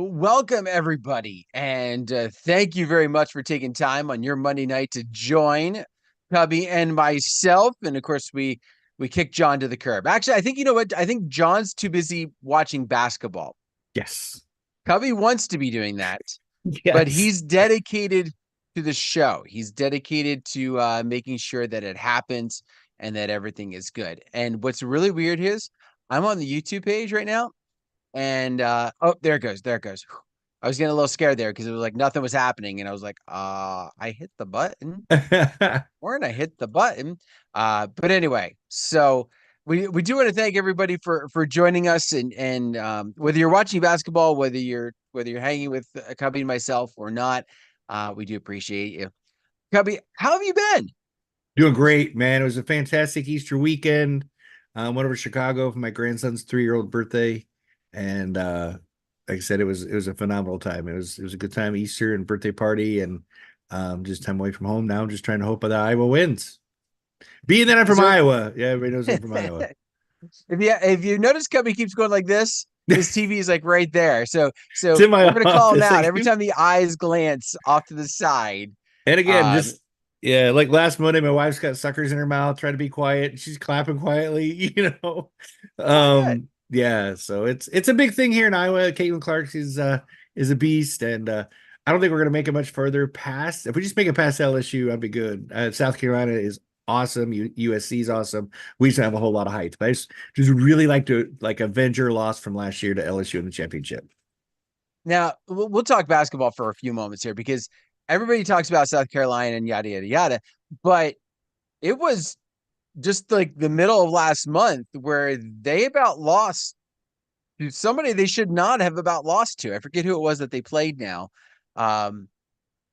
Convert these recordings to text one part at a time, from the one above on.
Welcome, everybody, and thank you very much for taking time on your Monday night to join Cubbie and myself. And of course, we kicked John to the curb. Actually, I think you know what? I think John's too busy watching basketball. Yes. Cubbie wants to be doing that, but Yes. he's dedicated to the show. He's dedicated to making sure that it happens and that everything is good. And what's really weird is I'm on the YouTube page right now. And oh, there it goes. There it goes. I was getting a little scared there because it was like nothing was happening. And I was like, I hit the button. Or I hit the button. But anyway, so we do want to thank everybody for joining us and whether you're watching basketball, whether you're hanging with Cubby and myself or not, we do appreciate you. Cubby, how have you been? Doing great, man. It was a fantastic Easter weekend. Went over to Chicago for my grandson's 3-year-old birthday. And like I said, it was a phenomenal time. It was a good time, Easter and birthday party, and just time away from home. Now I'm just trying to hope that Iowa wins. Being that I'm from So Iowa. Yeah, everybody knows I'm from Iowa. if you notice Cubby keeps going like this, his TV is like right there. So It's so in my we're gonna call him office. out every time the eyes glance off to the side. And again, Um, just yeah, like last Monday, my wife's got suckers in her mouth, trying to be quiet. She's clapping quietly, you know. oh good. Yeah, so it's a big thing here in Iowa. Caitlin Clark is a beast, and I don't think we're gonna make it much further past. If we just make it past LSU, I'd be good. South Carolina is awesome. USC is awesome. We just don't have a whole lot of height, but I just really like to like avenge your loss from last year to LSU in the championship. Now we'll talk basketball for a few moments here because everybody talks about South Carolina and yada yada yada, but it was just like the middle of last month where they about lost to somebody they should not have about lost to. I forget who it was that they played now. Um,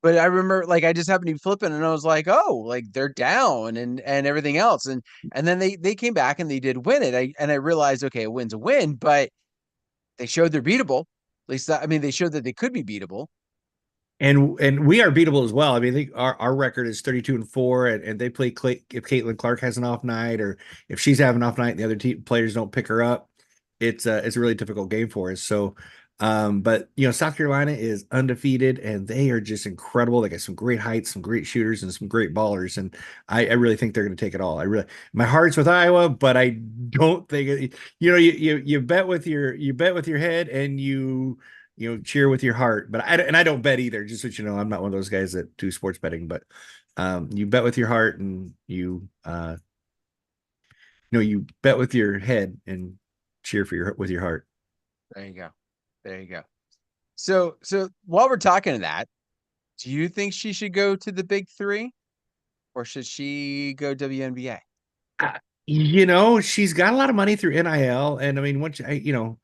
but I remember like I just happened to be flipping and I was like, oh, like they're down and everything else. And then they came back and they did win it. I realized, okay, a win's a win, but they showed they're beatable. At least I mean they showed that they could be beatable. And we are beatable as well. I mean, I think our record is 32-4, and they play if Caitlin Clark has an off night, or if she's having an off night and the other players don't pick her up, it's a really difficult game for us. So, but South Carolina is undefeated, and they are just incredible. They got some great heights, some great shooters, and some great ballers, and I really think they're going to take it all. My heart's with Iowa, but I don't think you bet with your head, and cheer with your heart. But I don't bet either. Just so you know, I'm not one of those guys that do sports betting. But you bet with your heart, and you bet with your head and cheer with your heart. There you go. There you go. So while we're talking to that, do you think she should go to the big three or should she go WNBA? She's got a lot of money through NIL, and I mean,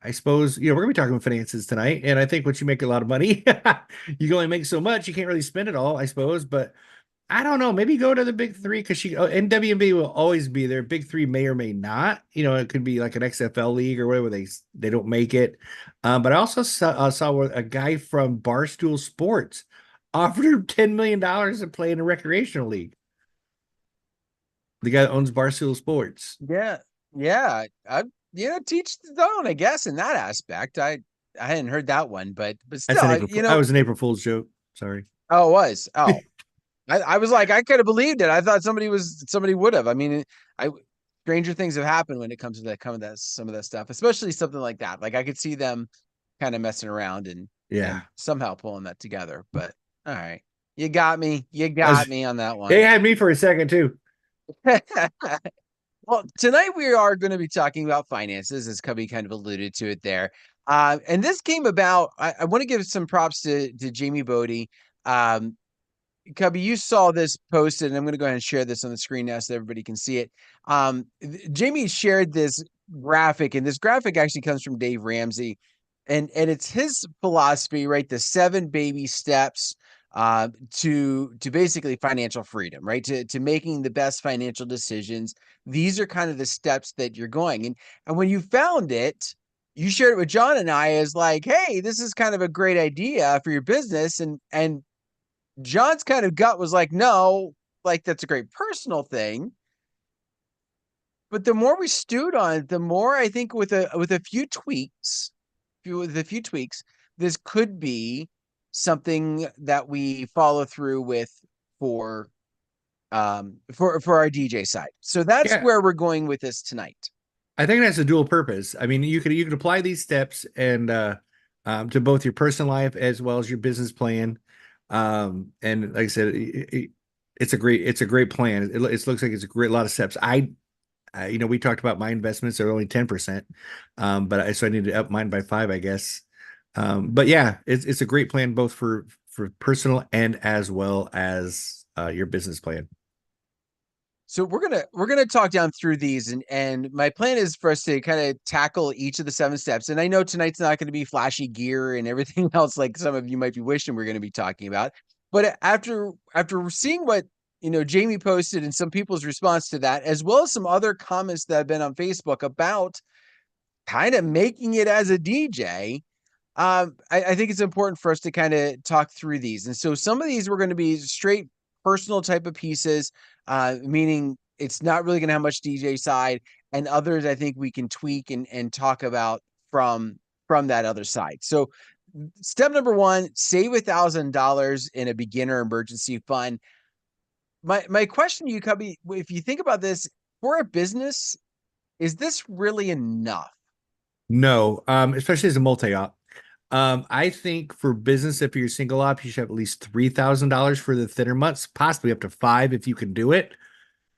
I suppose we're gonna be talking finances tonight, and I think once you make a lot of money, you can only make so much. You can't really spend it all, I suppose. But I don't know. Maybe go to the big three because and WNBA will always be there. Big three may or may not. It could be like an XFL league or whatever. They don't make it. But I also saw a guy from Barstool Sports offered him $10 million to play in a recreational league. The guy that owns Barstool Sports. Yeah. Yeah. Teach his own, I guess, in that aspect. I hadn't heard that one, but That's still, that was an April Fool's joke. Sorry. oh, it was. Oh, I was like, I could have believed it. I thought somebody would have. I mean, I stranger things have happened when it comes to some of that stuff, especially something like that. Like I could see them kind of messing around and Yeah. somehow pulling that together. But all right, you got me. You That got was, me on that they one. had me for a second too. Well, tonight we are going to be talking about finances, as Cubby kind of alluded to it there. And this came about. I want to give some props to Jamie Bodie. Um, Cubby, you saw this posted, and I'm going to go ahead and share this on the screen now so everybody can see it. Jamie shared this graphic, and this graphic actually comes from Dave Ramsey, and it's his philosophy, right? The 7 baby steps to basically financial freedom, right? To making the best financial decisions. These are kind of the steps that you're going, and when you found it, you shared it with John and I as like, hey, this is kind of a great idea for your business, and John's kind of gut was like, no, like that's a great personal thing. But the more we stewed on it, the more I think with a few tweaks, with a few tweaks, this could be something that we follow through with for for our DJ side. So that's Yeah, where we're going with this tonight. I think that's a dual purpose. I mean, you could apply these steps and to both your personal life as well as your business plan. And like I said, it's a great plan. It looks like it's a great lot of steps. We talked about my investments are only 10%, so I need to up mine by 5, I guess. But yeah, it's a great plan both for personal and as well as your business plan. So we're gonna talk down through these, and my plan is for us to kind of tackle each of the 7 steps. And I know tonight's not going to be flashy gear and everything else like some of you might be wishing we're going to be talking about. But after seeing what Jamie posted and some people's response to that, as well as some other comments that have been on Facebook about kind of making it as a DJ, I think it's important for us to kind of talk through these. And so some of these were going to be straight personal type of pieces, meaning it's not really going to have much DJ side, and others I think we can tweak and talk about from that other side. So step number 1, save $1,000 in a beginner emergency fund. My question to you, Cubbie, if you think about this for a business, is this really enough? No, especially as a multi-op. I think for business, if you're a single op, you should have at least $3,000 for the thinner months, possibly up to 5 if you can do it.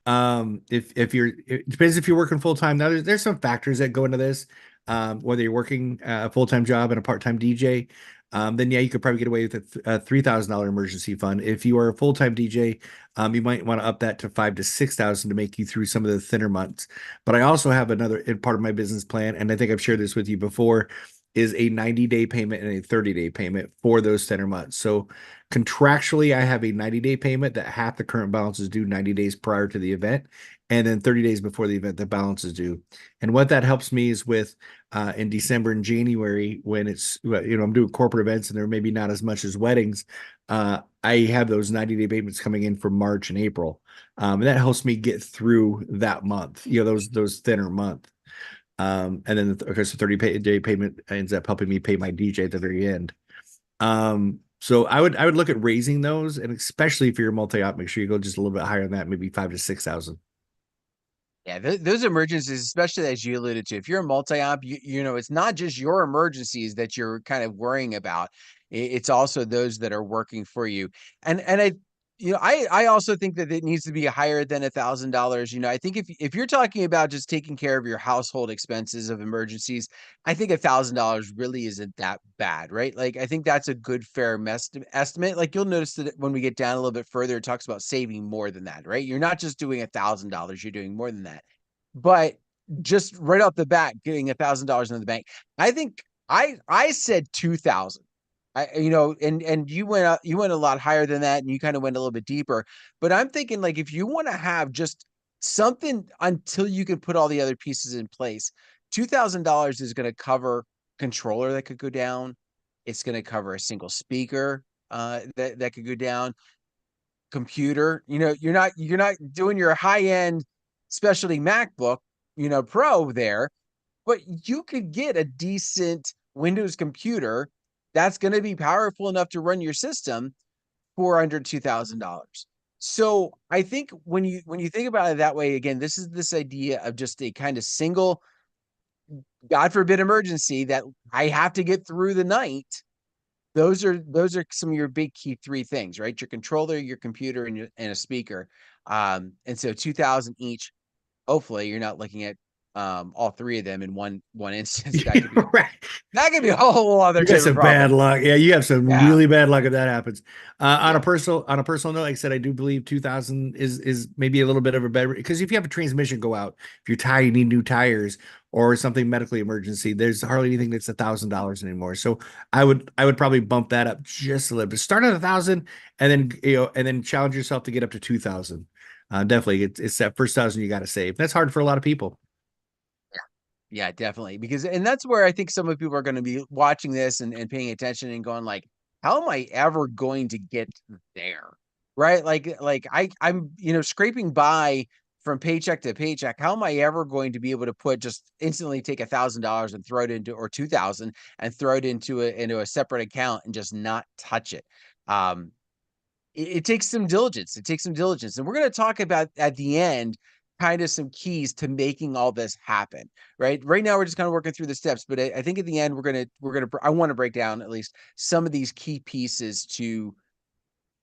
If you're, it depends if you're working full time. Now, there's some factors that go into this. Whether you're working a full time job and a part time DJ, then yeah, you could probably get away with a $3,000 emergency fund. If you are a full time DJ, you might want to up that to 5 to 6,000 to make you through some of the thinner months. But I also have another part of my business plan, and I think I've shared this with you before, is a 90-day payment and a 30-day payment for those thinner months. So contractually, I have a 90-day payment that half the current balance is due 90 days prior to the event, and then 30 days before the event, the balance is due. And what that helps me is with in December and January, when it's, I'm doing corporate events and there may be not as much as weddings, I have those 90-day payments coming in for March and April. And that helps me get through that month, those thinner month. And then of course the 30-day payment ends up helping me pay my DJ at the very end. So I would look at raising those, and especially if you're a multi-op, make sure you go just a little bit higher than that, maybe 5 to 6,000. Yeah, those emergencies, especially as you alluded to, if you're a multi-op, it's not just your emergencies that you're kind of worrying about. It's also those that are working for you. And I also think that it needs to be higher than $1,000. I think if you're talking about just taking care of your household expenses of emergencies, I think $1,000 really isn't that bad, right? Like I think that's a good fair estimate. Like you'll notice that when we get down a little bit further, it talks about saving more than that, right? You're not just doing $1,000, you're doing more than that. But just right off the bat, getting $1,000 in the bank, I think I said 2,000. And you went a lot higher than that, and you kind of went a little bit deeper. But I'm thinking like if you want to have just something until you can put all the other pieces in place, $2,000 is going to cover controller that could go down. It's going to cover a single speaker that could go down. Computer, you're not doing your high end specialty MacBook, Pro there, but you could get a decent Windows computer that's going to be powerful enough to run your system for under $2,000. So I think when you think about it that way, again, this idea of just a kind of single, God forbid, emergency that I have to get through the night. Those are some of your big key 3 things, right? Your controller, your computer, and a speaker. And so 2,000 each. Hopefully, you're not looking at all 3 of them in one instance. That could be Right. that could be a whole other You got different some bad problem. luck. Yeah, you have some Yeah, really bad luck if that happens. On a yeah, personal note, like I said, I do believe 2,000 is maybe a little bit of a better, because if you have a transmission go out, if your tire, you need new tires or something medically emergency, there's hardly anything that's $1,000 anymore. So I would probably bump that up just a little bit. Start at 1,000 and then challenge yourself to get up to 2,000. Definitely, it's that first 1,000 you got to save. That's hard for a lot of people. yeah, definitely. And that's where I think some of people are going to be watching this and paying attention and going like, how am I ever going to get there? Right? Like I'm scraping by from paycheck to paycheck, how am I ever going to be able to just instantly take $1,000 and throw it into, or 2,000 and throw it into a separate account and just not touch it? Um, it takes some diligence. It takes some diligence. And we're going to talk about at the end kind of some keys to making all this happen. Right now we're just kind of working through the steps, but I think at the end I want to break down at least some of these key pieces to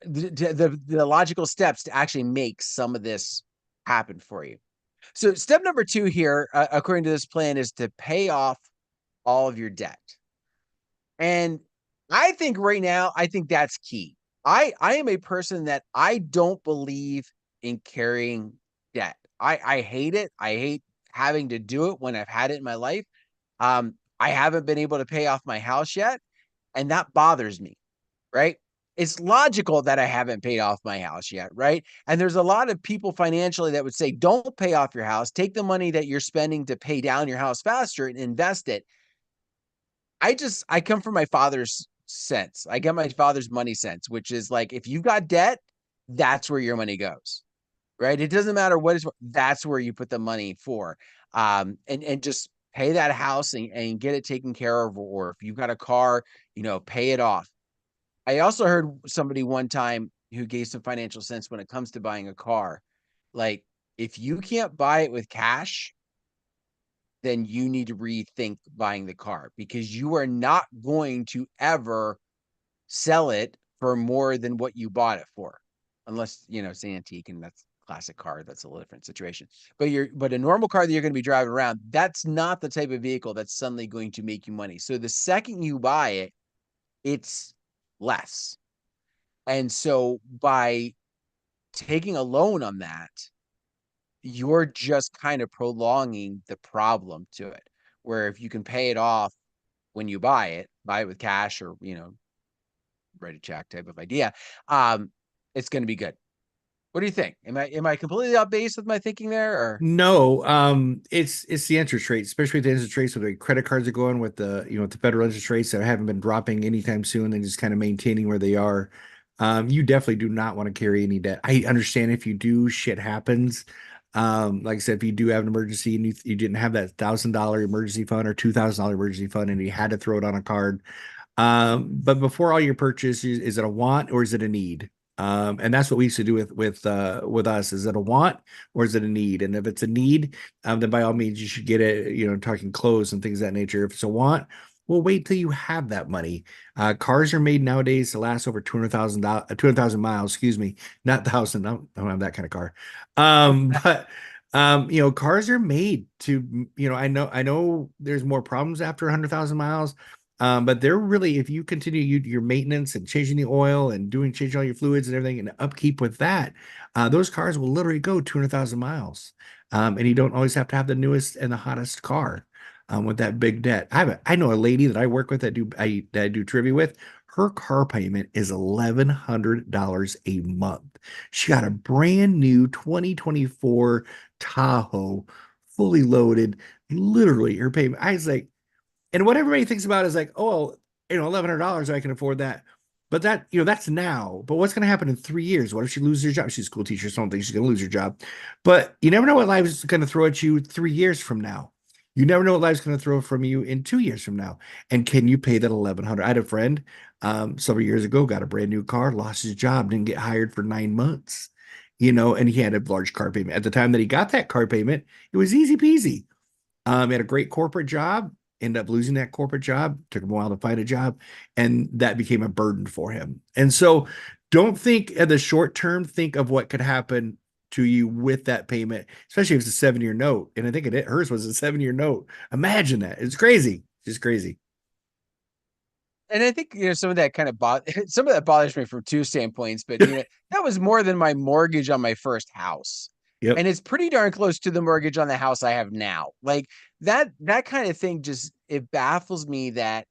the logical steps to actually make some of this happen for you. So step number 2 here, according to this plan, is to pay off all of your debt. And I think right now, I think that's key. I am a person that I don't believe in carrying debt. I hate it. I hate having to do it when I've had it in my life. I haven't been able to pay off my house yet, and that bothers me, right? It's logical that I haven't paid off my house yet, right? And there's a lot of people financially that would say, don't pay off your house. Take the money that you're spending to pay down your house faster and invest it. I come from my father's sense. I get my father's money sense, which is like, if you've got debt, that's where your money goes, right? It doesn't matter what is, that's where you put the money for. And just pay that house and get it taken care of. Or if you've got a car, pay it off. I also heard somebody one time who gave some financial sense when it comes to buying a car. Like, if you can't buy it with cash, then you need to rethink buying the car, because you are not going to ever sell it for more than what you bought it for. Unless, it's antique and that's a classic car. That's a little different situation. But a normal car that you're going to be driving around, that's not the type of vehicle that's suddenly going to make you money. So the second you buy it, it's less. And so by taking a loan on that, you're just kind of prolonging the problem to it. Where if you can pay it off when you buy it with cash, or, write a check type of idea, it's going to be good. What do you think? Am I completely off base with my thinking there, or? No, it's the interest rate, especially with the interest rates where the credit cards are going with with the federal interest rates that haven't been dropping anytime soon and just kind of maintaining where they are. You definitely do not want to carry any debt. I understand if you do, shit happens. Like I said, if you do have an emergency and you didn't have that $1,000 emergency fund or $2,000 emergency fund and you had to throw it on a card. But before all your purchase, is it a want or is it a need? And that's what we used to do with us. Is it a want or is it a need? And if it's a need, then by all means you should get it, talking clothes and things of that nature. If it's a want, well, wait till you have that money. Cars are made nowadays to last over 200,000 miles, excuse me, not thousand. I don't have that kind of car. But cars are made to, I know there's more problems after 100,000 miles. But they're really, if you continue your maintenance and changing the oil and changing all your fluids and everything and upkeep with that, those cars will literally go 200,000 miles. And you don't always have to have the newest and the hottest car with that big debt. I know a lady that I work with that I do trivia with. Her car payment is $1,100 a month. She got a brand new 2024 Tahoe, fully loaded. Literally, her payment. I was like, and what everybody thinks about is like, oh, $1,100, I can afford that. But that's now. But what's going to happen in 3 years? What if she loses her job? She's a school teacher, so I don't think she's going to lose her job. But you never know what life is going to throw at you 3 years from now. You never know what life's going to throw from you in 2 years from now. And can you pay that $1,100? I had a friend several years ago, got a brand new car, lost his job, didn't get hired for 9 months, and he had a large car payment. At the time that he got that car payment, it was easy peasy. He had a great corporate job, ended up losing that corporate job, took him a while to find a job, and that became a burden for him. And so don't think at the short term, think of what could happen to you with that payment, especially if it's a 7-year note. And I think hers was a 7-year note. Imagine that. It's crazy. Just crazy. And I think, some of that some of that bothers me from two standpoints, but that was more than my mortgage on my first house. Yep. And it's pretty darn close to the mortgage on the house I have now. Like that kind of thing, it baffles me that,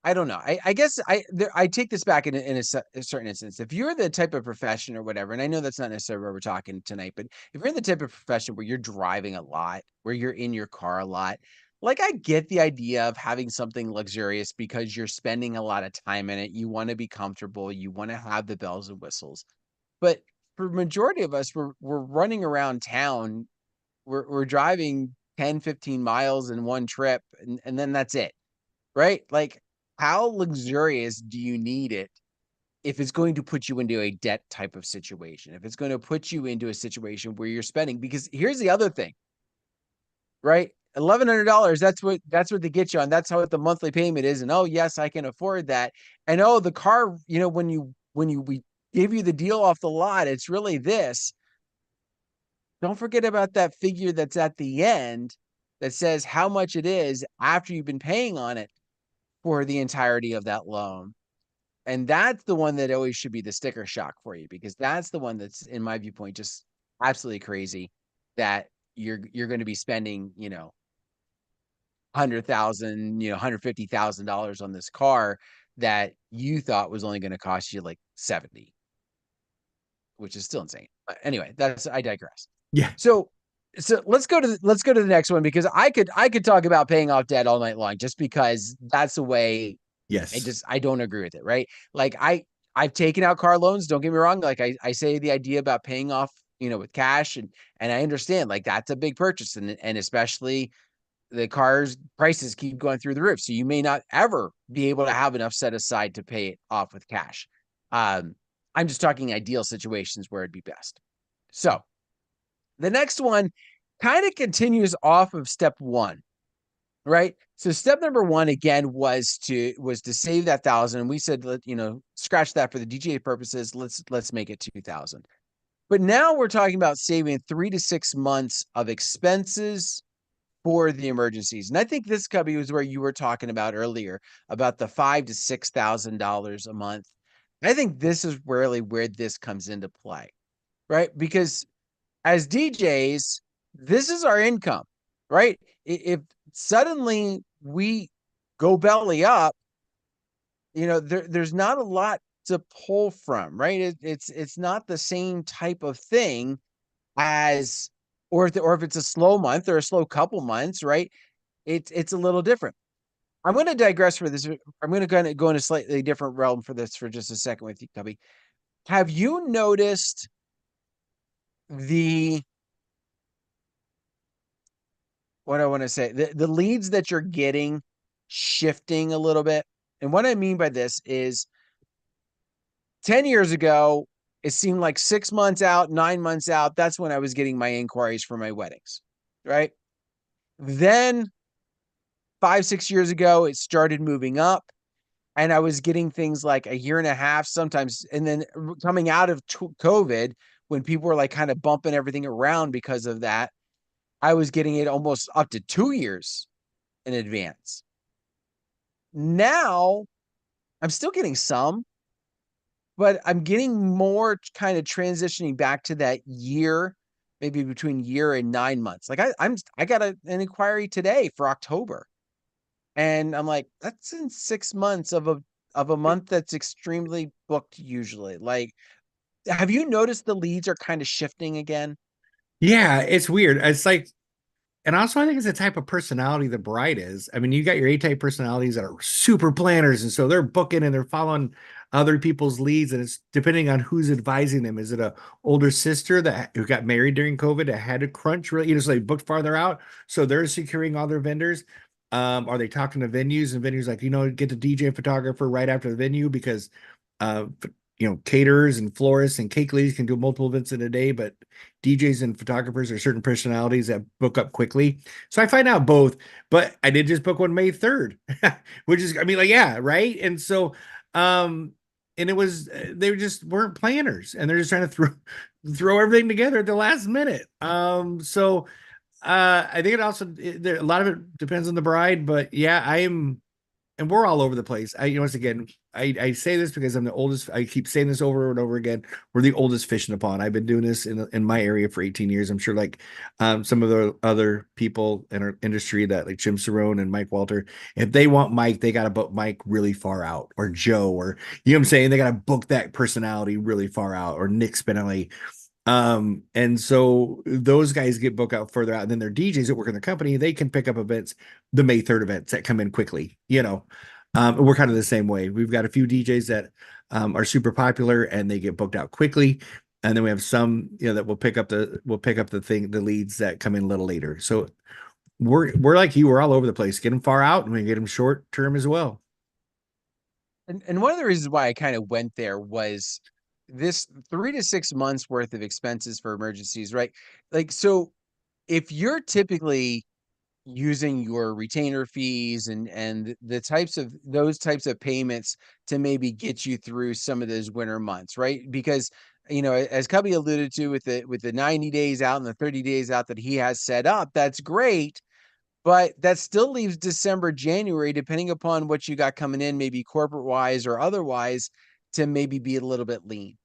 I don't know. I guess I take this back in a certain instance. If you're the type of profession or whatever, and I know that's not necessarily where we're talking tonight, but if you're in the type of profession where you're driving a lot, where you're in your car a lot, like, I get the idea of having something luxurious because you're spending a lot of time in it. You want to be comfortable. You want to have the bells and whistles. But for majority of us, we're running around town. We're driving 10, 15 miles in one trip, and then that's it. Right? Like, how luxurious do you need it if it's going to put you into a debt type of situation? If it's going to put you into a situation where you're spending, because here's the other thing, right? $1,100, that's what they get you on. That's how the monthly payment is. And oh, yes, I can afford that. And oh, the car, we give you the deal off the lot, it's really this. Don't forget about that figure that's at the end that says how much it is after you've been paying on it for the entirety of that loan. And that's the one that always should be the sticker shock for you, because that's the one that's, in my viewpoint, just absolutely crazy, that you're going to be spending, 100,000, $150,000 on this car that you thought was only going to cost you like 70, which is still insane. But anyway, I digress. Yeah. So let's go to the next one, because I could talk about paying off debt all night long, just because that's the way. Yes. I don't agree with it, right? Like, I've taken out car loans. Don't get me wrong. Like, I say the idea about paying off, with cash, and I understand, like, that's a big purchase, and especially the cars prices keep going through the roof. So you may not ever be able to have enough set aside to pay it off with cash. I'm just talking ideal situations where it'd be best. So the next one kind of continues off of step one, right? So step number one again was to save that 1,000, and we said, scratch that for the DJ purposes. Let's make it 2,000. But now we're talking about saving 3 to 6 months of expenses for the emergencies. And I think this, Cubbie, was where you were talking about earlier about the $5,000 to $6,000 a month. I think this is really where this comes into play, right? Because as DJs, this is our income, right? If suddenly we go belly up, there's not a lot to pull from, right? It's not the same type of thing as, or if it's a slow month or a slow couple months, right? It's a little different. I'm going to digress for this. I'm going to go in a slightly different realm for this for just a second with you, Cubbie. Have you noticed the what I want to say, the leads that you're getting shifting a little bit? And what I mean by this is, 10 years ago, it seemed like 6 months out, 9 months out, that's when I was getting my inquiries for my weddings, right? Then 5, 6 years ago, it started moving up, and I was getting things like a year and a half sometimes. And then coming out of COVID, when people were like kind of bumping everything around because of that, I was getting it almost up to 2 years in advance. Now I'm still getting some, but I'm getting more kind of transitioning back to that year, maybe between year and 9 months. Like, I got an inquiry today for October, and I'm like, that's in 6 months of a month that's extremely booked usually. Like, have you noticed the leads are kind of shifting again? Yeah, it's weird. It's like, and also I think it's the type of personality the bride is. I mean, you got your A-type personalities that are super planners, and so they're booking and they're following other people's leads, and it's depending on who's advising them. Is it a older sister who got married during COVID that had to crunch really, so they booked farther out, so they're securing all their vendors? Are they talking to venues, and venues like, get the DJ and photographer right after the venue, because uh caterers and florists and cake ladies can do multiple events in a day, but DJs and photographers are certain personalities that book up quickly. So I find out both, but I did just book one May 3rd, which is, I mean, like, yeah, right. And so, and it was, they just weren't planners, and they're just trying to throw everything together at the last minute. I think it also, a lot of it depends on the bride, but yeah, and we're all over the place. Once again, I say this because I'm the oldest. I keep saying this over and over again. We're the oldest fish in the pond. I've been doing this in my area for 18 years. I'm sure, like, some of the other people in our industry, that like Jim Cerrone and Mike Walter, if they want Mike, they got to book Mike really far out, or Joe, or, what I'm saying? They got to book that personality really far out, or Nick Spinelli. And so those guys get booked out further out, and then their DJs that work in the company, they can pick up events, the May 3rd events that come in quickly. We're kind of the same way. We've got a few DJs that are super popular, and they get booked out quickly. and then we have some, that will pick up the leads that come in a little later. So we're like you, we're all over the place. Get them far out, and we get them short term as well. And one of the reasons why I kind of went there was this 3 to 6 months worth of expenses for emergencies, right? Like, so if you're typically using your retainer fees and the types of those types of payments to maybe get you through some of those winter months, right? Because as Cubbie alluded to with the 90 days out and the 30 days out that he has set up, that's great. But that still leaves December, January, depending upon what you got coming in, maybe corporate wise or otherwise, to maybe be a little bit lean.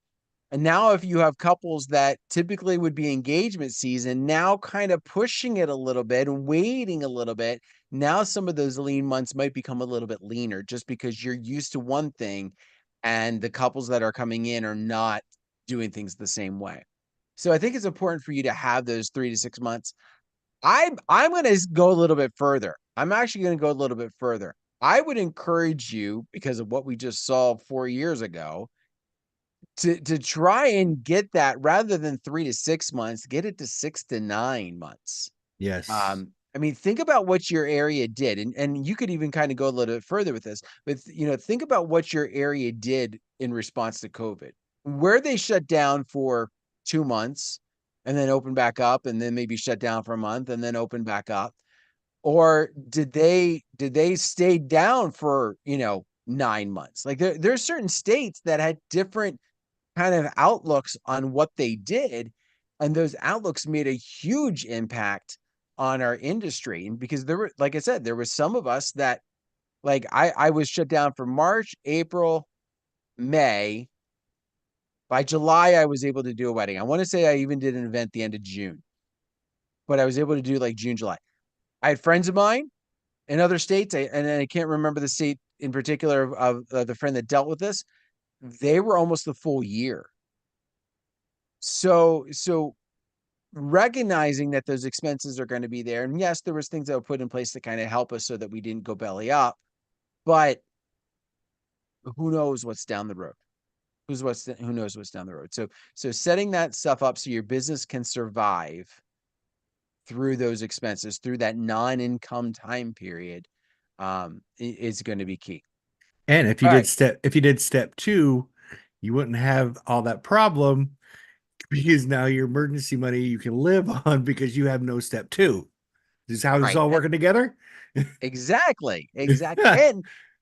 And now, if you have couples that typically would be engagement season, now kind of pushing it a little bit and waiting a little bit, now some of those lean months might become a little bit leaner just because you're used to one thing and the couples that are coming in are not doing things the same way. So I think it's important for you to have those 3 to 6 months. I'm going to go a little bit further. I'm actually going to go a little bit further. I would encourage you, because of what we just saw 4 years ago, to try and get that rather than 3 to 6 months, get it to 6 to 9 months. Yes. I mean, think about what your area did, and you could even kind of go a little bit further with this, but think about what your area did in response to COVID, where they shut down for 2 months and then open back up, and then maybe shut down for a month and then open back up, or did they stay down for 9 months? Like there's certain states that had different kind of outlooks on what they did, and those outlooks made a huge impact on our industry. And because there were, like I said, there was some of us that, like, I was shut down for March, April, May. By July, I was able to do a wedding. I want to say I even did an event the end of June, but I was able to do like June, July. I had friends of mine in other states, and I can't remember the state in particular of the friend that dealt with this. They were almost the full year. So recognizing that those expenses are going to be there. And yes, there was things that were put in place to kind of help us so that we didn't go belly up, but who knows what's down the road? Who knows what's down the road? So setting that stuff up so your business can survive through those expenses, through that non-income time period, is going to be key. And if you All did right. step two, you wouldn't have all that problem because now your emergency money you can live on because you have no step two. This is how this is Right. all working together. Exactly. Exactly.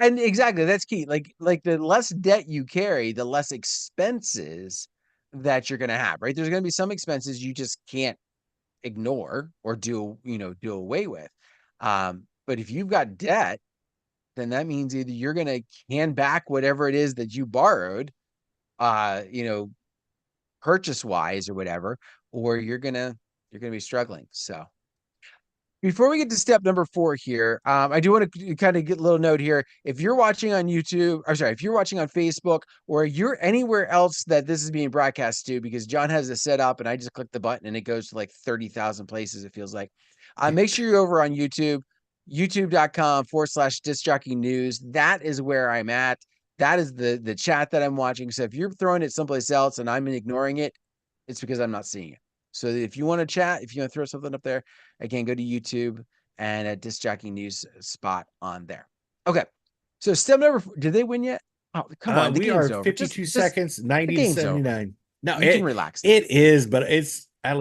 And exactly, that's key. Like the less debt you carry, the less expenses that you're going to have, right? There's going to be some expenses you just can't ignore or do away with. But if you've got debt, then that means either you're going to hand back whatever it is that you borrowed, uh, you know, purchase wise or whatever, or you're going to be struggling. So before we get to step number 4 here, I do want to kind of get a little note here. If you're watching on YouTube, or sorry, if you're watching on Facebook or you're anywhere else that this is being broadcast to, because John has it set up and I just click the button and it goes to like 30,000 places, it feels like. Make sure you're over on YouTube, youtube.com/discjockeynews. That is where I'm at. That is the chat that I'm watching. So if you're throwing it someplace else and I'm ignoring it, it's because I'm not seeing it. So if you want to chat, if you want to throw something up there, again, go to YouTube and a Disc Jockey News spot on there. Okay. So step number 4, did they win yet? Oh, come on. The We game's are over. 52 Just seconds, the 90 to game's over. 79. No, You can relax now. it is, but I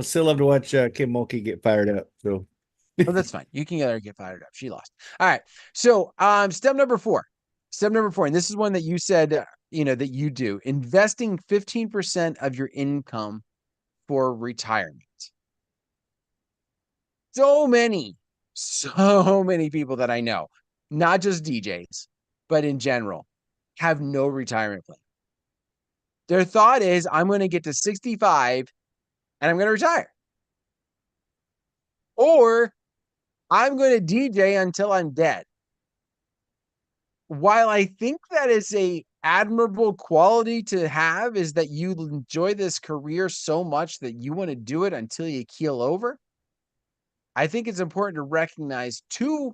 still love to watch Kim Mulkey get fired up. So Oh, that's fine. You can let her get fired up. She lost. All right. So step number 4. Step number 4, and this is one that you said, that you do. Investing 15% of your income for retirement. So many people that I know, not just DJs, but in general, have no retirement plan. Their thought is, I'm going to get to 65 and I'm going to retire. Or I'm going to DJ until I'm dead. While I think that is a admirable quality to have, is that you enjoy this career so much that you want to do it until you keel over. I think it's important to recognize 2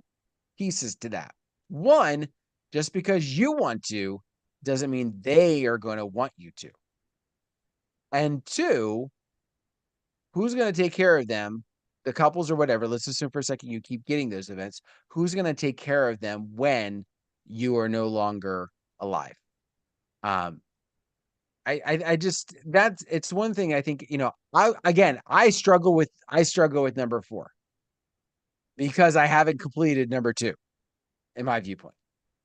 pieces to that. One, just because you want to doesn't mean they are going to want you to. And two, who's going to take care of them? The couples or whatever. Let's assume for a second you keep getting those events. Who's going to take care of them when you are no longer alive? Um, I just that's it's one thing I think, I struggle with number four because I haven't completed number two in my viewpoint.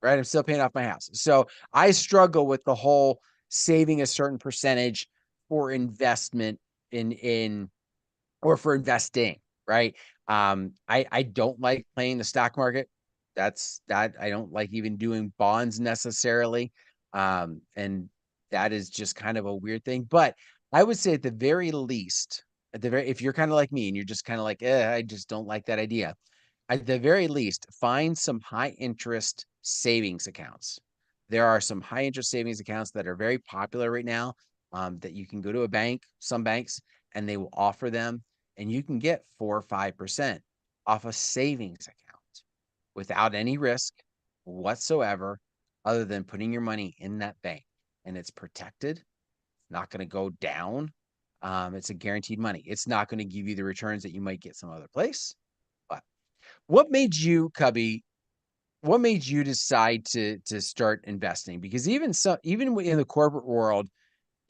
Right. I'm still paying off my house. So I struggle with the whole saving a certain percentage for investment in or for investing, right? I don't like playing the stock market. That's that I don't like even doing bonds necessarily. And that is just kind of a weird thing. But I would say at the very least, if you're kind of like me and you're just kind of like, I just don't like that idea. At the very least, find some high interest savings accounts. There are some high interest savings accounts that are very popular right now, that you can go to a bank, some banks, and they will offer them, and you can get 4 or 5% off a savings account without any risk whatsoever, other than putting your money in that bank. And it's protected, not going to go down. It's a guaranteed money. It's not going to give you the returns that you might get some other place. But what made you, Cubbie, what made you decide to start investing? Because even in the corporate world,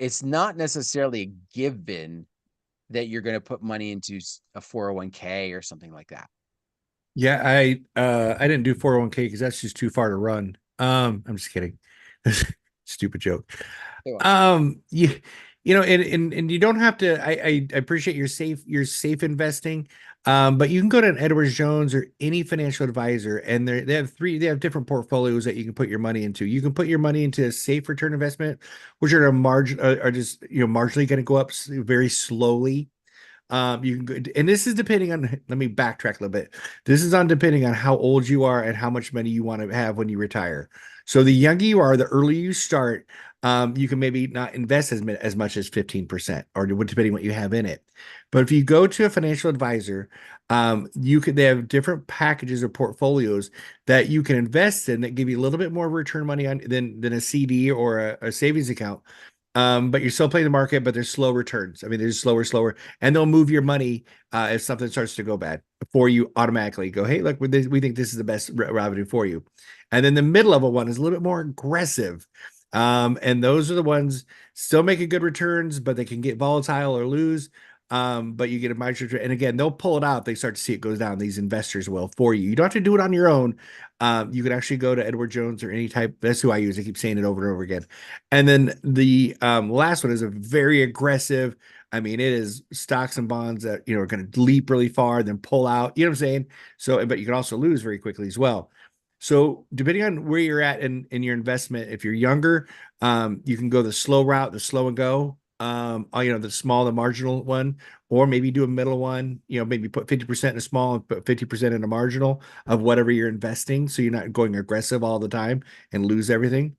it's not necessarily a given that you're going to put money into a 401k or something like that. Yeah, I didn't do 401k because that's just too far to run. I'm just kidding. Stupid joke. So, You know, and you don't have to. I appreciate your safe investing. But you can go to an Edwards Jones or any financial advisor, and they have different portfolios that you can put your money into. You can put your money into a safe return investment, which are a margin are just marginally going to go up very slowly. You can go, and this is depending on, let me backtrack a little bit. This is on depending on how old you are and how much money you want to have when you retire. So the younger you are, the earlier you start, you can maybe not invest as much as 15% or depending what you have in it. But if you go to a financial advisor, they have different packages or portfolios that you can invest in that give you a little bit more return money on than a CD or a savings account. But you're still playing the market, but there's slow returns. I mean, there's slower, and they'll move your money if something starts to go bad for you automatically. Go, hey, look, we think this is the best revenue for you. And then the mid-level one is a little bit more aggressive. And those are the ones still making good returns, but they can get volatile or lose. But you get a micro, and again, they'll pull it out. They start to see it goes down. These investors will for you. You don't have to do it on your own. You can actually go to Edward Jones or any type. That's who I use. I keep saying it over and over again. And then the last one is a very aggressive. I mean, it is stocks and bonds that are going to leap really far, then pull out. You know what I'm saying? So, but you can also lose very quickly as well. So, depending on where you're at in your investment, if you're younger, you can go the slow route, the slow and go. The small, the marginal one, or maybe do a middle one. Maybe put 50% in a small and put 50% in a marginal of whatever you're investing, so you're not going aggressive all the time and lose everything.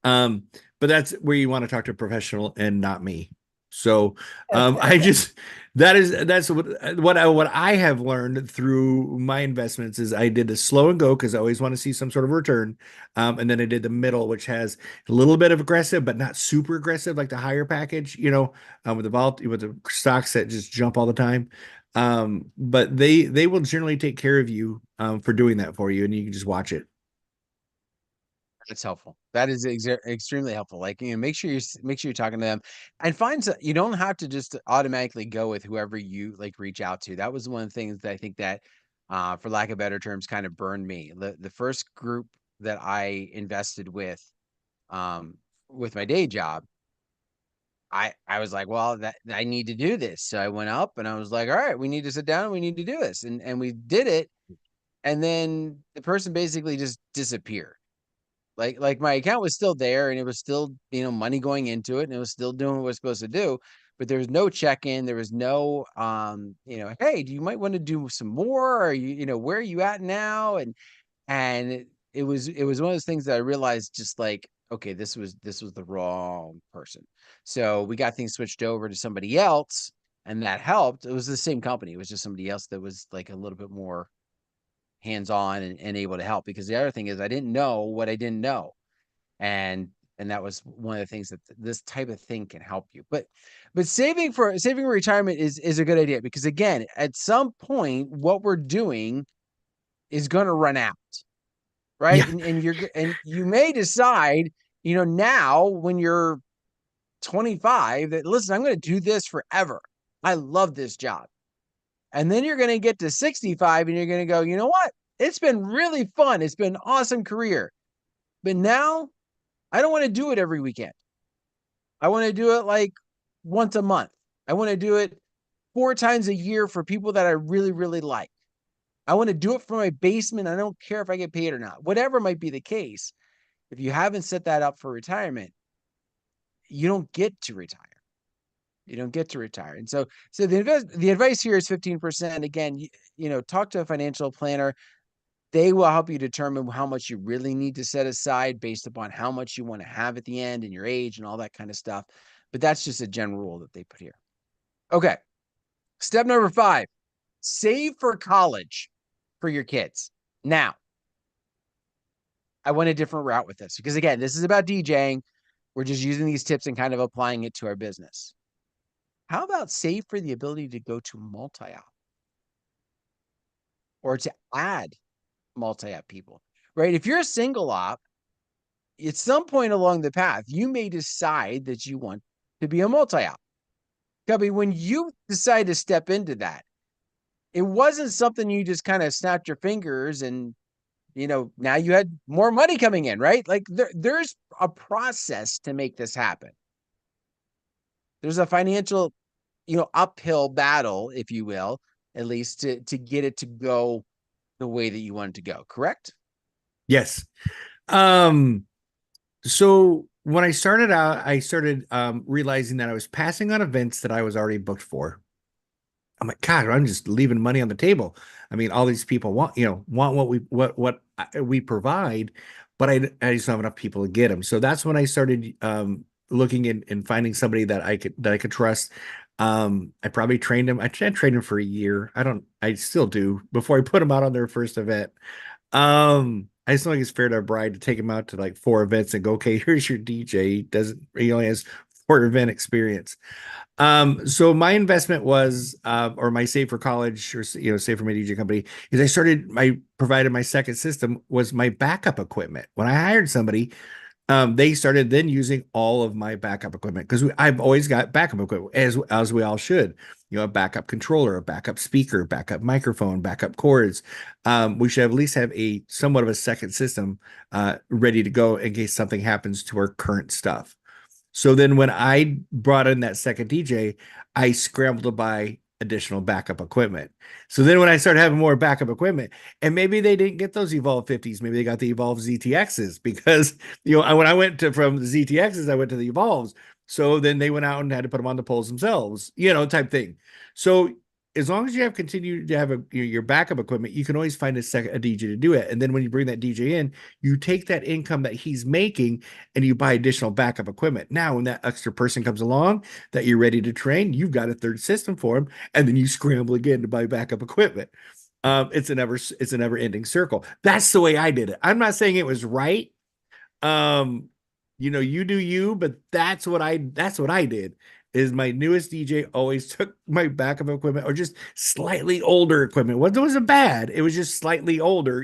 Um, but that's where you want to talk to a professional and not me. So I just that's what I have learned through my investments is I did the slow and go because I always want to see some sort of return. And then I did the middle, which has a little bit of aggressive, but not super aggressive like the higher package, with the stocks that just jump all the time. But they will generally take care of you for doing that for you, and you can just watch it. that's helpful. That is extremely helpful. Like, make sure you're talking to them, and you don't have to just automatically go with whoever you like reach out to. That was one of the things that I think that, for lack of better terms, kind of burned me. The first group that I invested um, with my day job, I was like, well, that I need to do this. So I went up and I was like, all right, we need to sit down and we need to do this. And we did it. And then the person basically just disappeared. Like my account was still there and it was still, money going into it and it was still doing what it was supposed to do, but there was no check-in. There was no, hey, do you might want to do some more? Or where are you at now? And it was one of those things that I realized just like, okay, this was the wrong person. So we got things switched over to somebody else, and that helped. It was the same company. It was just somebody else that was like a little bit more hands-on and able to help. Because the other thing is I didn't know what I didn't know. And And that was one of the things that this type of thing can help you. But saving for retirement is a good idea, because again, at some point, what we're doing is going to run out, right? Yeah. And you may decide, now when you're 25, that listen, I'm going to do this forever. I love this job. And then you're going to get to 65 and you're going to go, you know what? It's been really fun. It's been an awesome career. But now I don't want to do it every weekend. I want to do it like once a month. I want to do it 4 times a year for people that I really, really like. I want to do it from my basement. I don't care if I get paid or not. Whatever might be the case, if you haven't set that up for retirement, you don't get to retire. You don't get to retire. And so the advice here is 15%. Again, talk to a financial planner. They will help you determine how much you really need to set aside based upon how much you want to have at the end and your age and all that kind of stuff. But that's just a general rule that they put here. Okay. Step number 5, save for college for your kids. Now, I went a different route with this because, again, this is about DJing. We're just using these tips and kind of applying it to our business. How about save for the ability to go to multi-op or to add multi-op people, right? If you're a single op, at some point along the path, you may decide that you want to be a multi-op. Cubbie, when you decide to step into that, it wasn't something you just kind of snapped your fingers and, now you had more money coming in, right? Like there's a process to make this happen. There's a financial, uphill battle, if you will, at least to get it to go the way that you want it to go. Correct? Yes. Um, so when I started out, I started realizing that I was passing on events that I was already booked for. I'm like, God, I'm just leaving money on the table. I mean, all these people want what we provide, but I just don't have enough people to get them. So that's when I started looking and finding somebody that I could trust. I probably trained him. I trained him for a year. I still do before I put him out on their first event. I just don't think it's fair to a bride to take him out to like 4 events and go, okay, here's your DJ. He only has 4 event experience. So my investment was, or my save for college, or save for my DJ company, is I provided my second system was my backup equipment. When I hired somebody, they started then using all of my backup equipment because I've always got backup equipment as we all should. A backup controller, a backup speaker, backup microphone, backup cords. We should at least have a somewhat of a second system ready to go in case something happens to our current stuff. So then when I brought in that second DJ, I scrambled to buy additional backup equipment. So then when I started having more backup equipment, and maybe they didn't get those Evolve 50s, maybe they got the Evolve ZTXs because, when I went from the ZTXs, I went to the Evolves. So then they went out and had to put them on the poles themselves, type thing. So as long as you have continued to have your backup equipment, you can always find a DJ to do it. And then when you bring that DJ in, you take that income that he's making and you buy additional backup equipment. Now, when that extra person comes along that you're ready to train, you've got a third system for him, and then you scramble again to buy backup equipment. It's a never ending circle. That's the way I did it. I'm not saying it was right. You do you, but that's what I did. Is my newest DJ always took my backup equipment or just slightly older equipment. It wasn't bad. It was just slightly older,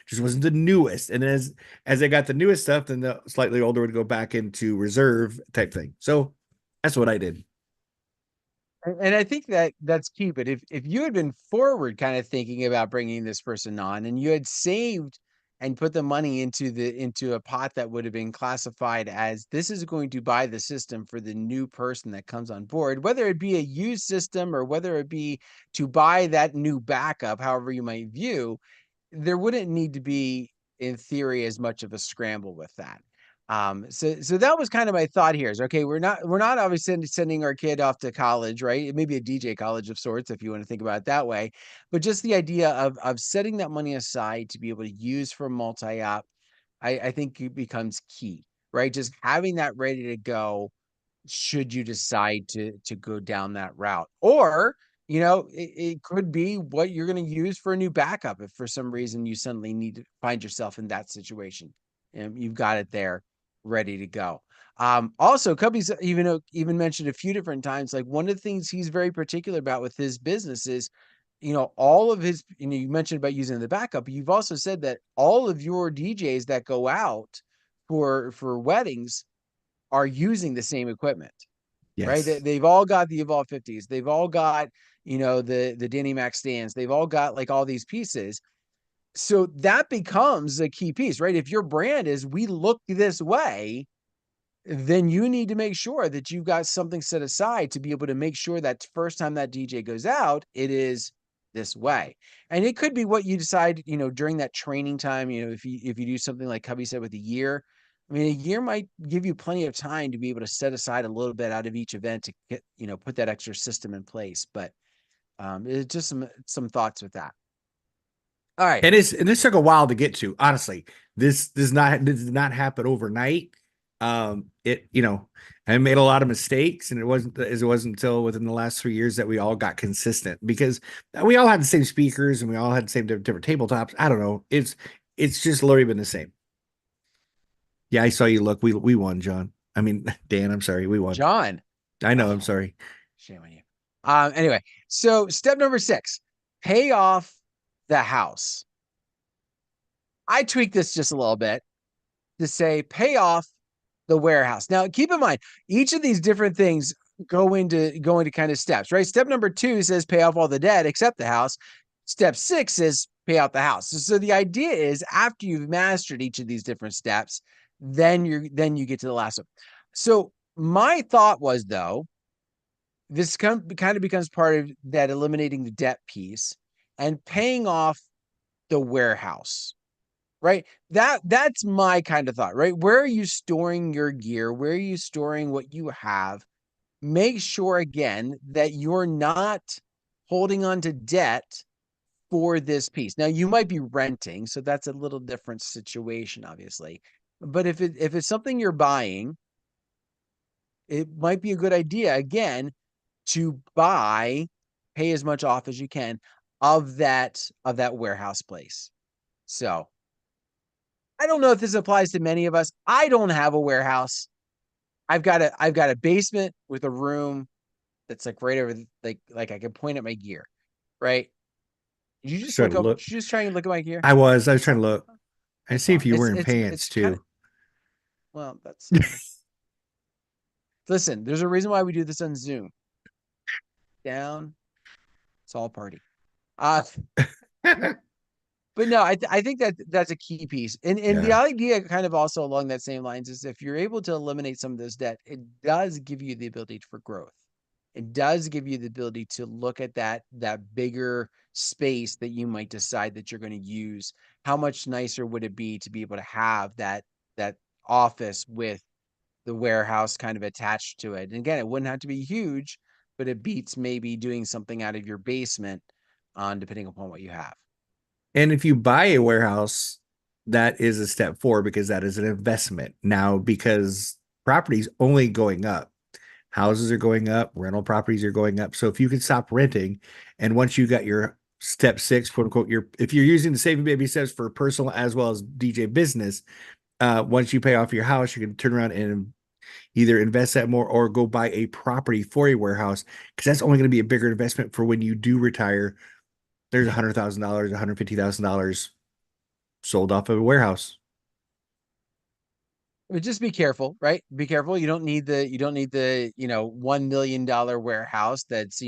just wasn't the newest. And as I got the newest stuff, then the slightly older would go back into reserve type thing. So that's what I did. And I think that's key. But if you had been forward kind of thinking about bringing this person on and you had saved and put the money into a pot that would have been classified as this is going to buy the system for the new person that comes on board, whether it be a used system or whether it be to buy that new backup, however you might view, there wouldn't need to be, in theory, as much of a scramble with that. So that was kind of my thought here is, okay, we're not obviously sending our kid off to college, right? It may be a DJ college of sorts, if you want to think about it that way, but just the idea of setting that money aside to be able to use for multi-op, I think it becomes key, right? Just having that ready to go should you decide to go down that route. Or, it could be what you're going to use for a new backup if for some reason you suddenly need to find yourself in that situation and you've got it there. ready to go. Also, Cubbie's even mentioned a few different times, like one of the things he's very particular about with his business is, all of his, you mentioned about using the backup. You've also said that all of your DJs that go out for weddings are using the same equipment, right? Yes. They've all got the Evolve 50s. They've all got, the Danny Mac stands. They've all got like all these pieces. So that becomes a key piece, right? If your brand is, we look this way, then you need to make sure that you've got something set aside to be able to make sure that first time that DJ goes out, it is this way. And it could be what you decide, during that training time, if you do something like Cubbie said with a year. I mean, a year might give you plenty of time to be able to set aside a little bit out of each event to get, put that extra system in place. But it's just some thoughts with that. All right. And this took a while to get to. Honestly, this does not happen overnight. I made a lot of mistakes, and it wasn't until within the last 3 years that we all got consistent, because we all had the same speakers and we all had the same different tabletops. I don't know. It's just literally been the same. Yeah, I saw you look. We won, John. I mean, Dan, I'm sorry. We won. John. I know, I'm Oh, sorry. shame on you. Anyway, so step number 6, pay off the house. I tweak this just a little bit to say pay off the warehouse. Now, keep in mind, each of these different things go into kind of steps, right? Step number 2 says pay off all the debt except the house. Step 6 is pay out the house. So the idea is, after you've mastered each of these different steps, then you get to the last one. So my thought was, though, this kind of becomes part of that eliminating the debt piece and paying off the warehouse, right? That's my kind of thought, right? Where are you storing your gear? Where are you storing what you have? Make sure, again, that you're not holding on to debt for this piece. Now, you might be renting, so that's a little different situation, obviously. But if it's something you're buying, it might be a good idea, again, to pay as much off as you can of that warehouse place. So I don't know if this applies to many of us. I don't have a warehouse. I've got a basement with a room that's like right over like I can point at my gear, right? Did you just Just trying look to up? look. Did you just try and look at my gear? I was trying to look. I That's see if fine. you're wearing It's pants kind of, too. well, that's listen, there's a reason why we do this on Zoom. Down, it's all party. Uh But no, I think that's a key piece. And the Yeah. idea kind of also along that same lines is, if you're able to eliminate some of this debt, it does give you the ability for growth. It does give you the ability to look at that bigger space that you might decide that you're going to use. How much nicer would it be to be able to have that office with the warehouse kind of attached to it? And again, it wouldn't have to be huge, but it beats maybe doing something out of your basement, on depending upon what you have. And if you buy a warehouse, that is a step forward, because that is an investment now, because property's only going up. Houses are going up, rental properties are going up. So if you can stop renting, and once you got your step 6, quote unquote, if you're using the saving baby steps for personal as well as DJ business, once you pay off your house, you can turn around and either invest that more or go buy a property for a warehouse, because that's only going to be a bigger investment for when you do retire. There's $100,000, $150,000 sold off of a warehouse. But just be careful, right? Be careful. You don't need the $1 million warehouse that's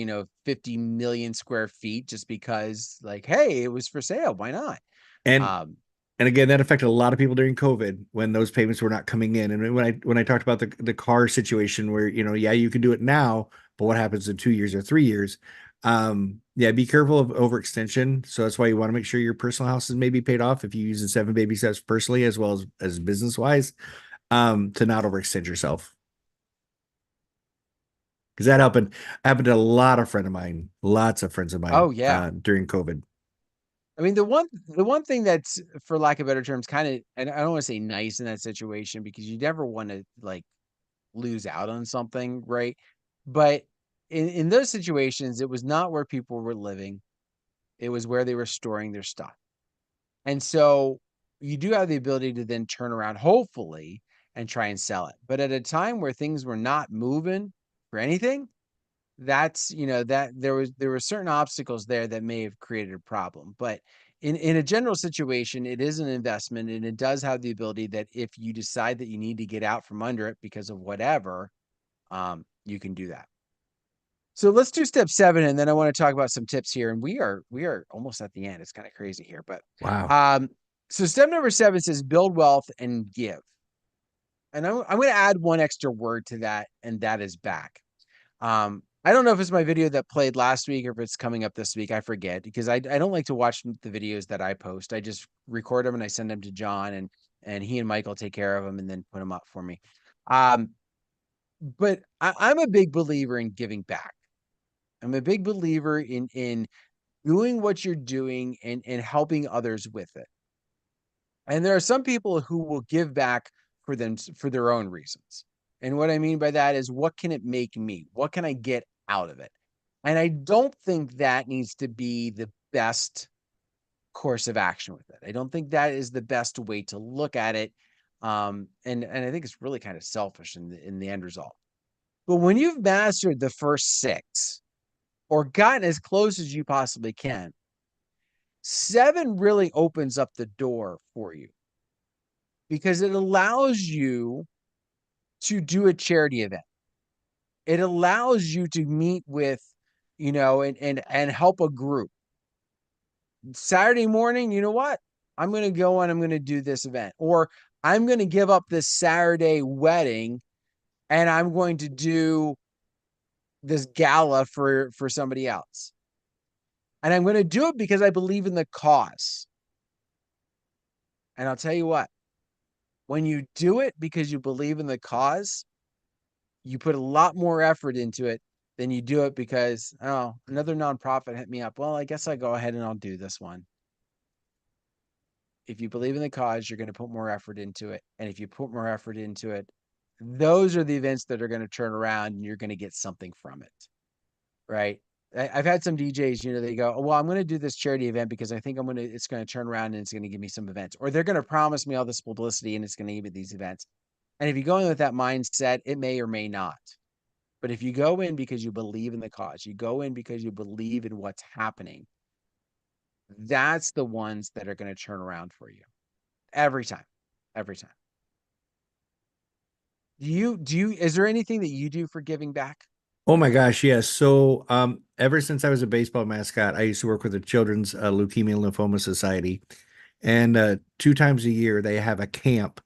50 million square feet, just because, like, hey, it was for sale. Why not? And Um, and again, that affected a lot of people during COVID when those payments were not coming in. And when I talked about the car situation, where yeah, you can do it now, but what happens in 2 years or 3 years? Yeah, be careful of overextension. So that's why you want to make sure your personal house is maybe paid off if you use the 7 baby steps personally as well as business wise, to not overextend yourself. Because that happened to a lot of friend of mine, lots of friends of oh mine, yeah. during COVID. I mean, the one thing that's, for lack of better terms, kind of, and I don't want to say nice in that situation, because you never want to like lose out on something, right? But in those situations, it was not where people were living. It was where they were storing their stuff. And so you do have the ability to then turn around, hopefully, and try and sell it. But at a time where things were not moving for anything, that's, that there were certain obstacles there that may have created a problem. But in a general situation, it is an investment, and it does have the ability that if you decide that you need to get out from under it because of whatever, you can do that. So let's do step 7, and then I want to talk about some tips here. And we are almost at the end. It's kind of crazy here, but Wow. so step number 7 says build wealth and give. And I'm going to add one extra word to that, and that is back. I don't know if it's my video that played last week or if it's coming up this week. I forget, because I don't like to watch the videos that I post. I just record them and I send them to John, and he and Michael take care of them and then put them up for me. But I'm a big believer in giving back. I'm a big believer in doing what you're doing and helping others with it. And there are some people who will give back for their own reasons. And what I mean by that is, what can it make me? What can I get out of it? And I don't think that needs to be the best course of action with it. I don't think that is the best way to look at it. And I think it's really kind of selfish in the end result. But when you've mastered the first 6 or gotten as close as you possibly can, 7 really opens up the door for you, because it allows you to do a charity event. It allows you to meet with, and help a group. Saturday morning, you know what? I'm going to go and I'm going to do this event, or I'm going to give up this Saturday wedding and I'm going to do this gala for somebody else. And I'm going to do it because I believe in the cause. And I'll tell you what, when you do it because you believe in the cause, you put a lot more effort into it than you do it because, oh, another nonprofit hit me up. Well, I guess I go ahead and I'll do this one. If you believe in the cause, you're going to put more effort into it. And if you put more effort into it, those are the events that are going to turn around and you're going to get something from it. Right. I've had some DJs, they go, oh, well, I'm going to do this charity event because I think it's going to turn around and it's going to give me some events, or they're going to promise me all this publicity and it's going to give me these events. And if you go in with that mindset, it may or may not. But if you go in because you believe in the cause, you go in because you believe in what's happening, that's the ones that are going to turn around for you every time, every time. Is there anything that you do for giving back? Oh my gosh, yes. So, ever since I was a baseball mascot, I used to work with the Children's Leukemia and Lymphoma Society, and 2 times a year they have a camp.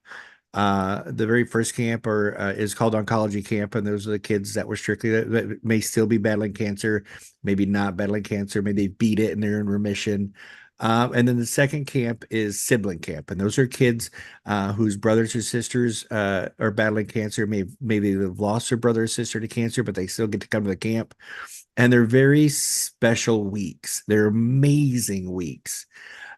The very first camp is called Oncology Camp, and those are the kids that were strictly that may still be battling cancer, maybe not battling cancer, maybe they beat it and they're in remission. And then the second camp is Sibling Camp, and those are kids whose brothers or sisters are battling cancer. Maybe they've lost their brother or sister to cancer, but they still get to come to the camp. And they're very special weeks. They're amazing weeks.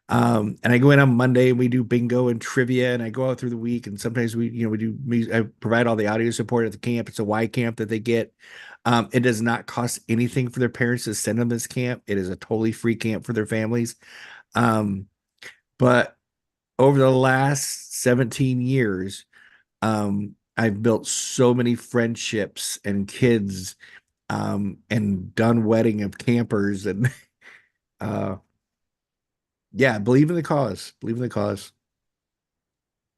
And I go in on Monday and we do bingo and trivia, and I go out through the week, and sometimes I provide all the audio support at the camp. It's a Y camp that they get. It does not cost anything for their parents to send them this camp. It is a totally free camp for their families. Um, but over the last 17 years, I've built so many friendships and kids, and done wedding of campers, and uh, yeah, believe in the cause. Believe in the cause.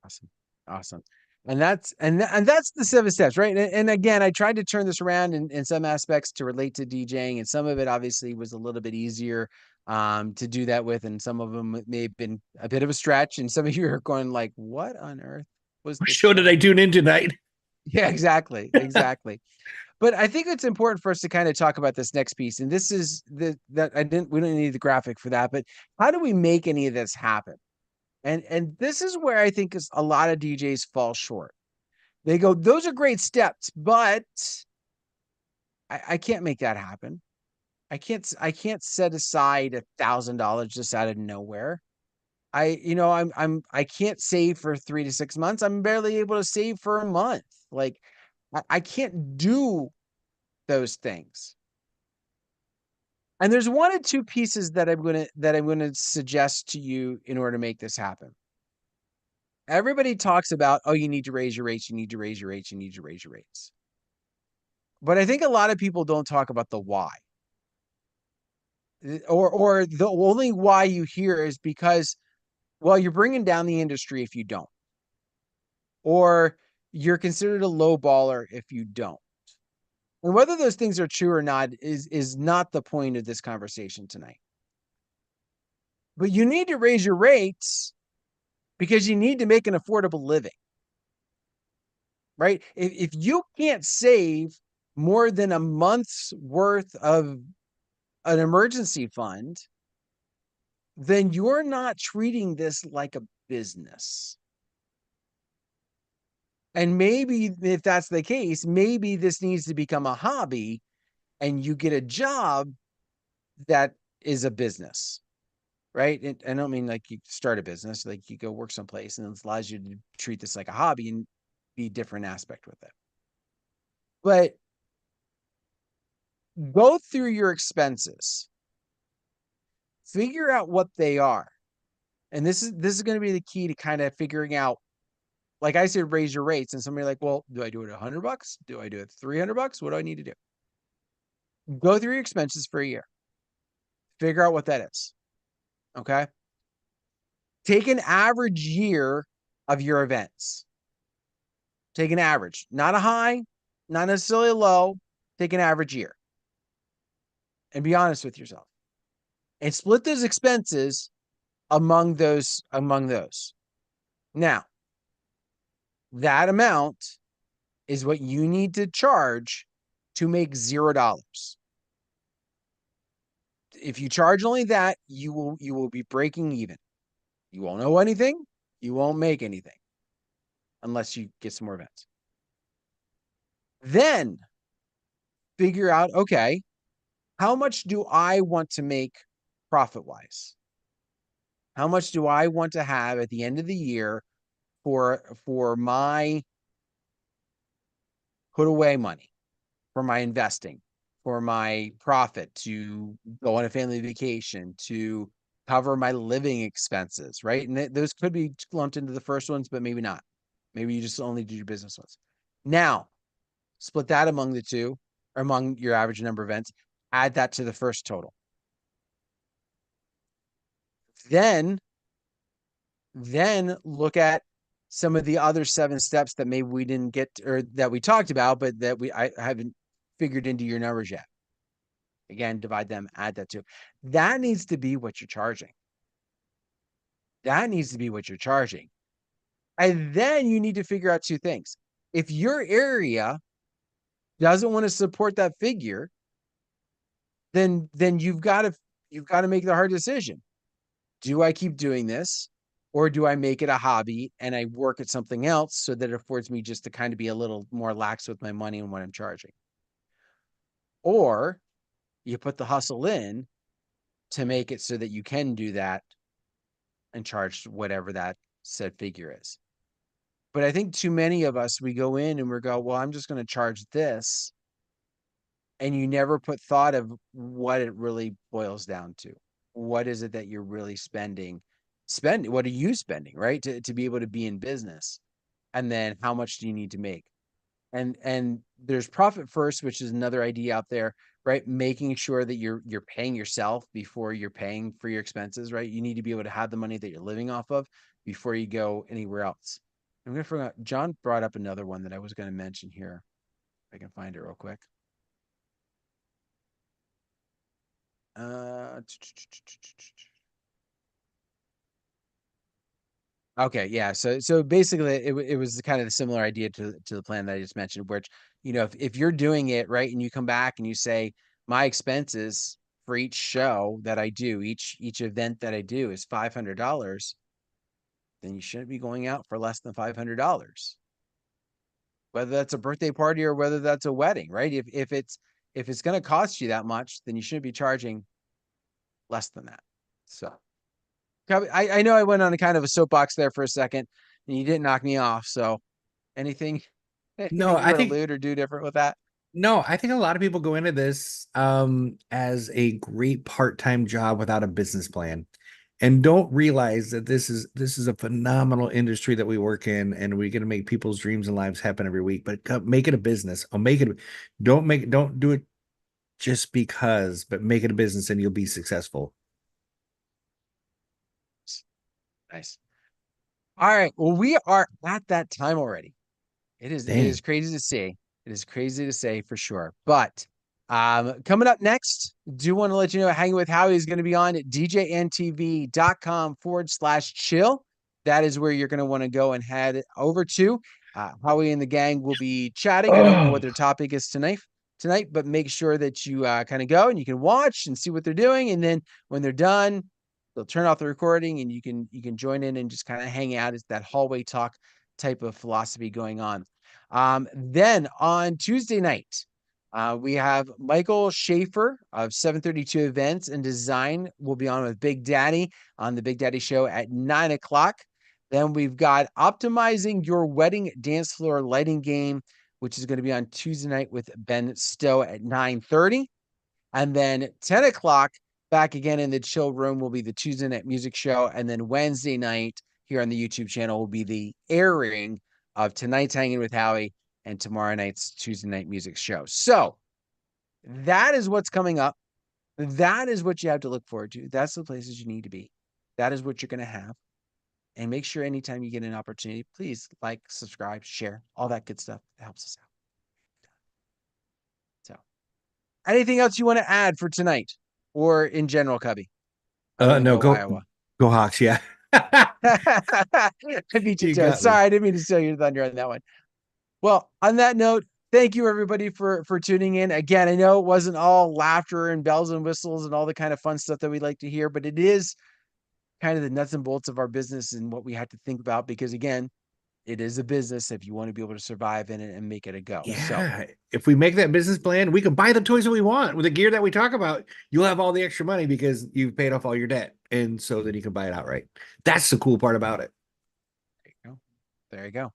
Awesome. Awesome. And that's the 7 steps, right? And again, I tried to turn this around in some aspects to relate to DJing, and some of it obviously was a little bit easier to do that with, and some of them may have been a bit of a stretch, and some of you are going like, what on earth was What this show did show? I tune in tonight? Yeah, exactly. Exactly. But I think it's important for us to kind of talk about this next piece. And this is we don't need the graphic for that, but how do we make any of this happen? And this is where I think is a lot of DJs fall short. They go, those are great steps, but I can't make that happen. I can't set aside $1,000 just out of nowhere. I can't save for 3 to 6 months. I'm barely able to save for a month. Like I can't do those things. And there's one or two pieces that I'm gonna suggest to you in order to make this happen. Everybody talks about, oh, you need to raise your rates, you need to raise your rates, you need to raise your rates. But I think a lot of people don't talk about the why. Or the only why you hear is because, well, you're bringing down the industry if you don't, or you're considered a low baller if you don't. And whether those things are true or not is not the point of this conversation tonight. But you need to raise your rates because you need to make an affordable living, right? If you can't save more than a month's worth of an emergency fund, then you're not treating this like a business. And maybe if that's the case, maybe this needs to become a hobby and you get a job that is a business, right? And I don't mean like you start a business, like you go work someplace and it allows you to treat this like a hobby and be a different aspect with it. But go through your expenses, figure out what they are. And this is going to be the key to kind of figuring out, like I said, raise your rates. And somebody like, well, do I do it $100? Do I do it $300? What do I need to do? Go through your expenses for a year. Figure out what that is. Okay. Take an average year of your events. Take an average, not a high, not necessarily a low. Take an average year and be honest with yourself and split those expenses among those. Now, that amount is what you need to charge to make $0. If you charge only that, you will be breaking even. You won't know anything. You won't make anything unless you get some more events. Then figure out, okay, how much do I want to make profit-wise? How much do I want to have at the end of the year for my put away money, for my investing, for my profit, to go on a family vacation, to cover my living expenses, right? And those could be lumped into the first ones, but maybe not. Maybe you just only do your business ones. Now, split that among the two, or among your average number of events, add that to the first total. Then look at some of the other 7 steps that maybe we didn't get, or that we talked about, but that I haven't figured into your numbers yet. Again, divide them, add that to. That needs to be what you're charging. That needs to be what you're charging. And then you need to figure out 2 things. If your area doesn't want to support that figure, then you've got to make the hard decision. Do I keep doing this, or do I make it a hobby and I work at something else so that it affords me just to kind of be a little more lax with my money and what I'm charging? Or you put the hustle in to make it so that you can do that and charge whatever that said figure is. But I think too many of us, we go in and we go, well, I'm just going to charge this. And you never put thought of what it really boils down to. What is it that you're really spending? What are you spending, right? To be able to be in business. And then how much do you need to make? And there's profit first, which is another idea out there, right? Making sure that you're paying yourself before you're paying for your expenses, right? You need to be able to have the money that you're living off of before you go anywhere else. I'm gonna forget. John brought up another one that I was going to mention here. If I can find it real quick. Okay, yeah. So basically, it was kind of a similar idea to the plan that I just mentioned, which, if you're doing it right and you come back and you say my expenses for each show that I do, each event that I do is $500, then you shouldn't be going out for less than $500. Whether that's a birthday party or whether that's a wedding, right? If it's going to cost you that much, then you shouldn't be charging less than that. So I know I went on a kind of a soapbox there for a second and you didn't knock me off. So anything, No, anything you I want to think allude or do different with that? no, I think a lot of people go into this as a great part-time job without a business plan. and don't realize that this is a phenomenal industry that we work in, and we're going to make people's dreams and lives happen every week. But make it a business. I'll make it. Don't do it just because, but make it a business, and you'll be successful. Nice. All right. Well, we are at that time already. It is Dang. crazy to see. It is crazy to say for sure. But coming up next, do want to let you know Hanging with Howie is going to be on at djntv.com/chill. That is where you're going to want to go and head over to. Howie and the gang will be chatting. I don't know what their topic is tonight, but make sure that you kind of go and you can watch and see what they're doing. And then when they're done, they'll turn off the recording and you can join in and just kind of hang out. It's that hallway talk type of philosophy going on. Then on Tuesday night, we have Michael Schaefer of 732 Events and Design will be on with Big Daddy on the Big Daddy Show at 9 o'clock. Then we've got Optimizing Your Wedding Dance Floor Lighting Game, which is going to be on Tuesday night with Ben Stowe at 9:30. And then 10 o'clock, back again in the chill room, will be the Tuesday night music show. And then Wednesday night here on the YouTube channel will be the airing of tonight's Hanging with Howie and tomorrow night's Tuesday night music show. So that is what's coming up. That is what you have to look forward to. That's the places you need to be. That is what you're going to have. And make sure anytime you get an opportunity, please like, subscribe, share, all that good stuff. It helps us out. So anything else you want to add for tonight or in general, Cubbie? Other than No, go Iowa. go Hawks. Yeah. I beat you to it. Sorry, I didn't mean to steal your thunder on that one. Well, on that note, thank you everybody for tuning in. Again, I know it wasn't all laughter and bells and whistles and all the kind of fun stuff that we like to hear, but it is kind of the nuts and bolts of our business and what we have to think about because again, it is a business if you want to be able to survive in it and make it a go. Yeah. So If we make that business plan, we can buy the toys that we want with the gear that we talk about. You'll have all the extra money because you've paid off all your debt. And so then you can buy it outright. That's the cool part about it. there you go. There you go.